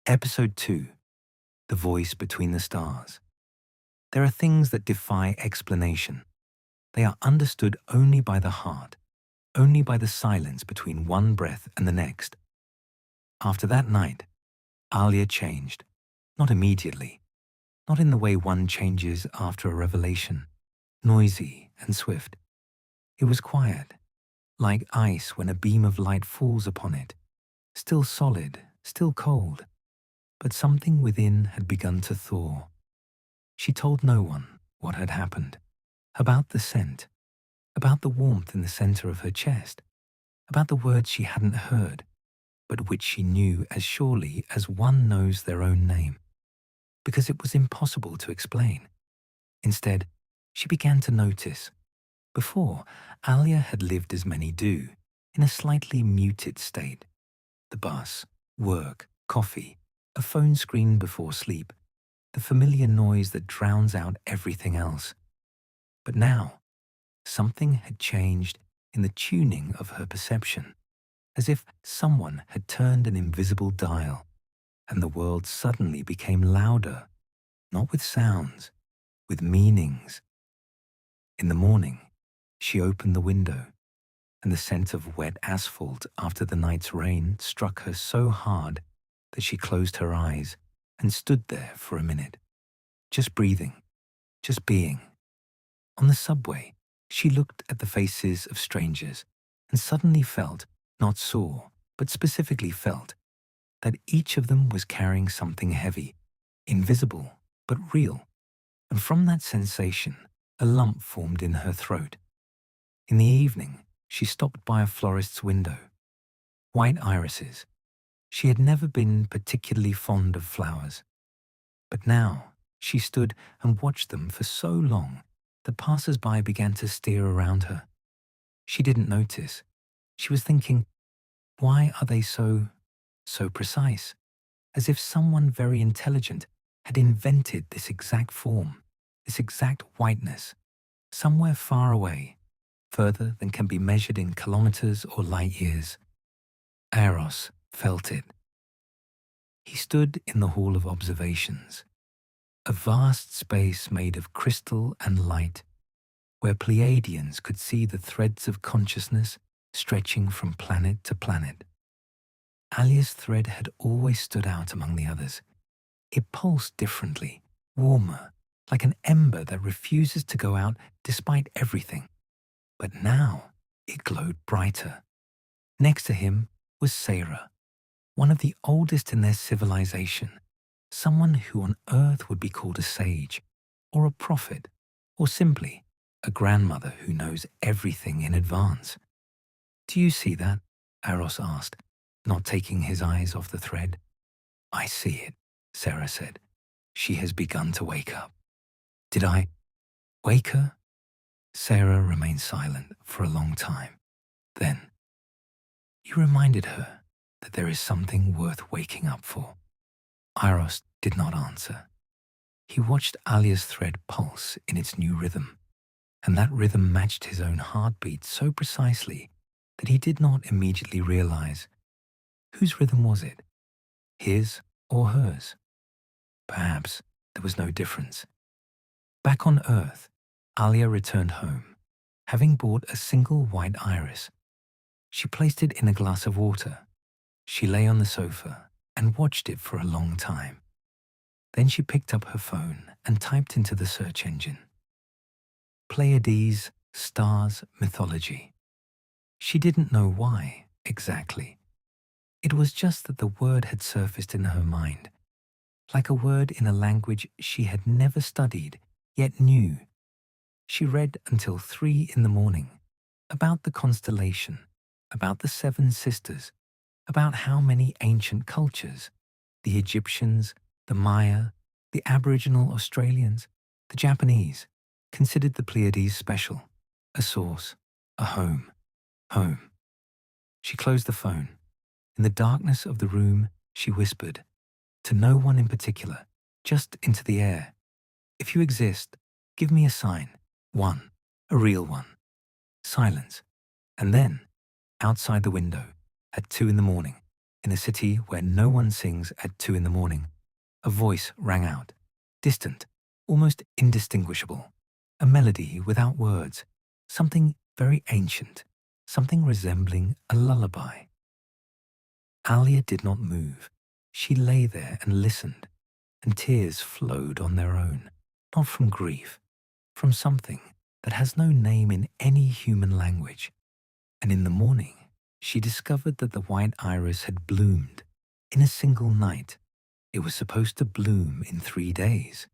Episode 2. The Voice Between the Stars. There are things that defy explanation. They are understood only by the heart, only by the silence between one breath and the next. After that night, Alia changed. Not immediately. Not in the way one changes after a revelation, noisy and swift. It was quiet, like ice when a beam of light falls upon it, still solid, still cold. But something within had begun to thaw. She told no one what had happened, about the scent, about the warmth in the center of her chest, about the words she hadn't heard, but which she knew as surely as one knows their own name, because it was impossible to explain. Instead, she began to notice. Before, Alia had lived as many do, in a slightly muted state. The bus, work, coffee, a phone screen before sleep, the familiar noise that drowns out everything else. But now, something had changed in the tuning of her perception, as if someone had turned an invisible dial, and the world suddenly became louder, not with sounds, with meanings. In the morning, she opened the window, and the scent of wet asphalt after the night's rain struck her so hard that she closed her eyes and stood there for a minute, just breathing, just being. On the subway, she looked at the faces of strangers and suddenly felt, not saw, but specifically felt, that each of them was carrying something heavy, invisible, but real. And from that sensation, a lump formed in her throat. In the evening, she stopped by a florist's window. White irises. She had never been particularly fond of flowers. But now she stood and watched them for so long that passers-by began to steer around her. She didn't notice. She was thinking, why are they so precise? As if someone very intelligent had invented this exact form, this exact whiteness, somewhere far away, further than can be measured in kilometers or light years. Aeros felt it. He stood in the Hall of Observations, a vast space made of crystal and light, where Pleiadians could see the threads of consciousness stretching from planet to planet. Alia's thread had always stood out among the others. It pulsed differently, warmer, like an ember that refuses to go out despite everything. But now it glowed brighter. Next to him was Sarah, one of the oldest in their civilization, someone who on Earth would be called a sage, or a prophet, or simply a grandmother who knows everything in advance. "Do you see that?" Aeros asked, not taking his eyes off the thread. "I see it," Sarah said. "She has begun to wake up." "Did I wake her?" Sarah remained silent for a long time. Then, "You reminded her that there is something worth waking up for." Aeros did not answer. He watched Alia's thread pulse in its new rhythm, and that rhythm matched his own heartbeat so precisely that he did not immediately realize. Whose rhythm was it? His or hers? Perhaps there was no difference. Back on Earth, Alia returned home, having bought a single white iris. She placed it in a glass of water. She lay on the sofa and watched it for a long time. Then she picked up her phone and typed into the search engine, Pleiades, stars, mythology. She didn't know why, exactly. It was just that the word had surfaced in her mind, like a word in a language she had never studied, yet knew. She read until 3 in the morning, about the constellation, about the 7 sisters, about how many ancient cultures, the Egyptians, the Maya, the Aboriginal Australians, the Japanese, considered the Pleiades special, a source, a home. Home. She closed the phone. In the darkness of the room, she whispered, to no one in particular, just into the air, "If you exist, give me a sign. One, a real one." Silence. And then, outside the window, at 2 in the morning, In a city where no one sings at 2 in the morning, a voice rang out, distant, almost indistinguishable, a melody without words, something very ancient, something resembling a lullaby. Alia did not move. She lay there and listened, and tears flowed on their own, not from grief, from something that has no name in any human language. And in the morning, she discovered that the white iris had bloomed in a single night. It was supposed to bloom in 3 days.